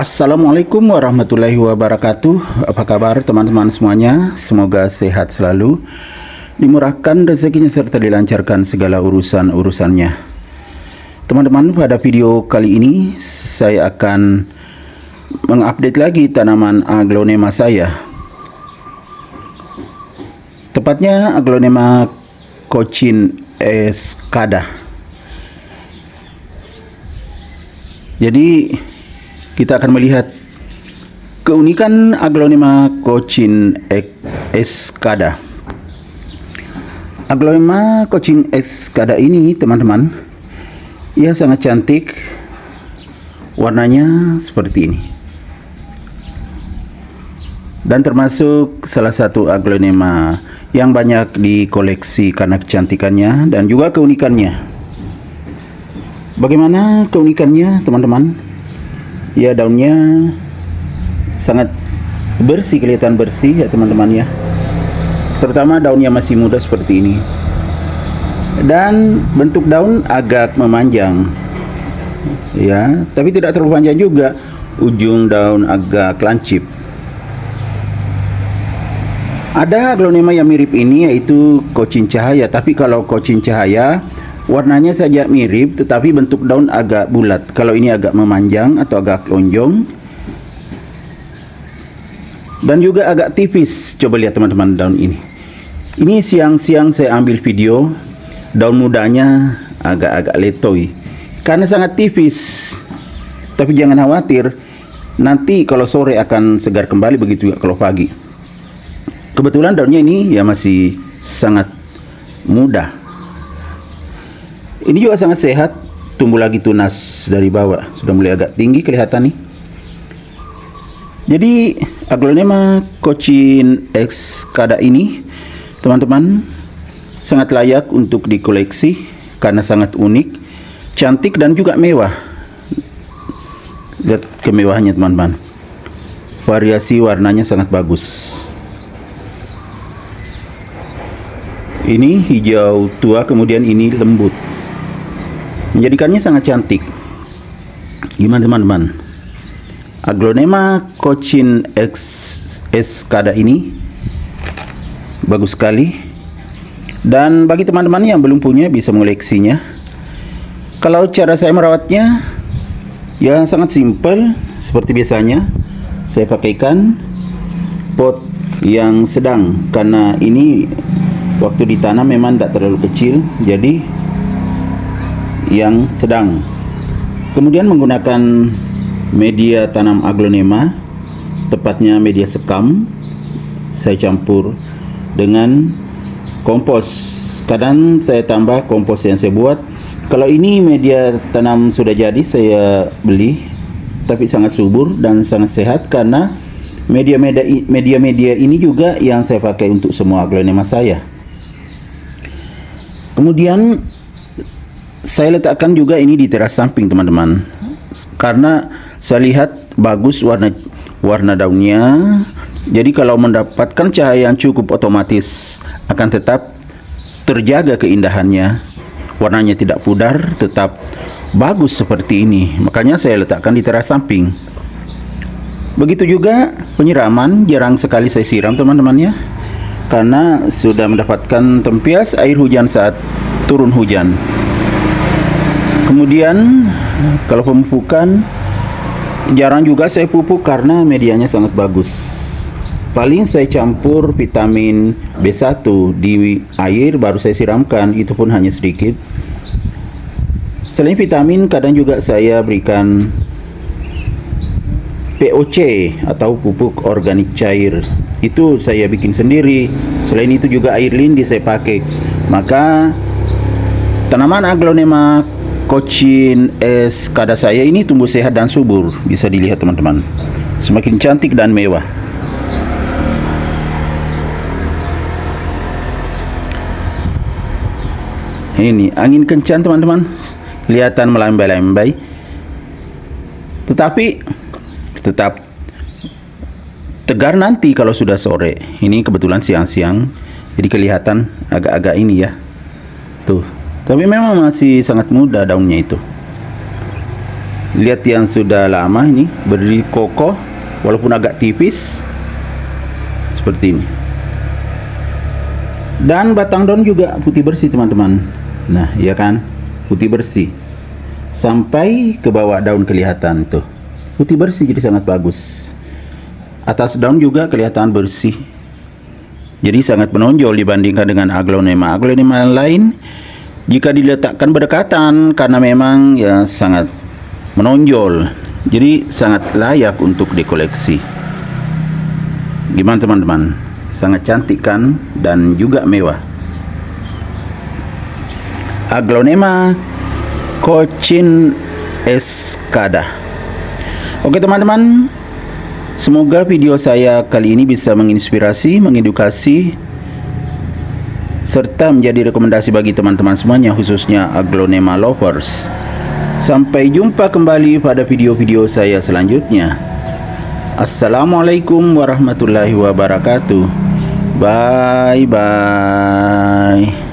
Assalamualaikum warahmatullahi wabarakatuh. Apa kabar teman-teman semuanya? Semoga sehat selalu, dimurahkan rezekinya serta dilancarkan segala urusan-urusannya. Teman-teman, pada video kali ini saya akan mengupdate lagi tanaman aglonema saya. Tepatnya aglonema Cochin escada. Jadi kita akan melihat keunikan aglonema Cochin escada. Aglonema Cochin escada ini, teman-teman, ia sangat cantik. Warnanya seperti ini. Dan termasuk salah satu aglonema yang banyak dikoleksi karena kecantikannya dan juga keunikannya. Bagaimana keunikannya, teman-teman? Ya, daunnya sangat bersih, kelihatan bersih ya teman-teman ya. Terutama daunnya masih muda seperti ini. Dan bentuk daun agak memanjang. Ya, tapi tidak terlalu panjang juga. Ujung daun agak lancip. Ada aglonema yang mirip ini, yaitu Cochin cahaya. Tapi kalau Cochin cahaya warnanya saja mirip, tetapi bentuk daun agak bulat. Kalau ini agak memanjang atau agak lonjong, dan juga agak tipis. Coba lihat teman-teman daun ini. Ini siang-siang saya ambil video. Daun mudanya agak-agak letoy karena sangat tipis. Tapi jangan khawatir, nanti kalau sore akan segar kembali, begitu juga kalau pagi. Kebetulan daunnya ini ya masih sangat muda. Ini juga sangat sehat, tumbuh lagi tunas dari bawah, sudah mulai agak tinggi kelihatan nih. Jadi aglonema Cochin escada ini, teman-teman, sangat layak untuk dikoleksi karena sangat unik, cantik dan juga mewah. Lihat kemewahannya teman-teman. Variasi warnanya sangat bagus. Ini hijau tua, kemudian ini lembut, menjadikannya sangat cantik. Gimana teman-teman? Aglonema Cochin escada ini bagus sekali. Dan bagi teman-teman yang belum punya, bisa mengoleksinya. Kalau cara saya merawatnya, ya sangat simpel. Seperti biasanya, saya pakaikan pot yang sedang, karena ini waktu ditanam memang tidak terlalu kecil, jadi yang sedang. Kemudian menggunakan media tanam aglonema, tepatnya media sekam. Saya campur dengan kompos. Kadang saya tambah kompos yang saya buat. Kalau ini media tanam sudah jadi, saya beli, tapi sangat subur dan sangat sehat karena media ini juga yang saya pakai untuk semua aglonema saya. Kemudian saya letakkan juga ini di teras samping, teman-teman, karena saya lihat bagus warna daunnya. Jadi kalau mendapatkan cahaya yang cukup, otomatis akan tetap terjaga keindahannya. Warnanya tidak pudar, tetap bagus seperti ini. Makanya saya letakkan di teras samping. Begitu juga penyiraman, jarang sekali saya siram, teman-teman ya, karena sudah mendapatkan tempias air hujan saat turun hujan. Kemudian kalau pemupukan, jarang juga saya pupuk karena medianya sangat bagus. Paling saya campur vitamin B1 di air, baru saya siramkan, itu pun hanya sedikit. Selain vitamin, kadang juga saya berikan POC atau pupuk organik cair. Itu saya bikin sendiri. Selain itu juga air lindi saya pakai. Maka tanaman aglonema Cochin escada saya ini tumbuh sehat dan subur. Bisa dilihat teman-teman, semakin cantik dan mewah. Ini angin kencang teman-teman, kelihatan melambai-lambai, tetapi tetap tegar nanti kalau sudah sore. Ini kebetulan siang-siang, jadi kelihatan agak-agak ini ya. Tuh, tapi memang masih sangat muda daunnya itu. Lihat yang sudah lama ini berdiri kokoh walaupun agak tipis seperti ini. Dan batang daun juga putih bersih teman-teman. Nah, ya kan? Putih bersih. Sampai ke bawah daun kelihatan tuh. Putih bersih, jadi sangat bagus. Atas daun juga kelihatan bersih. Jadi sangat menonjol dibandingkan dengan aglonema. Aglonema lain jika diletakkan berdekatan karena memang ya sangat menonjol. Jadi sangat layak untuk dikoleksi. Gimana teman-teman? Sangat cantik kan dan juga mewah. Aglonema Cochin escada. Oke teman-teman, semoga video saya kali ini bisa menginspirasi, mengedukasi, serta menjadi rekomendasi bagi teman-teman semuanya, khususnya aglonema lovers. Sampai jumpa kembali pada video-video saya selanjutnya. Assalamualaikum warahmatullahi wabarakatuh. Bye bye.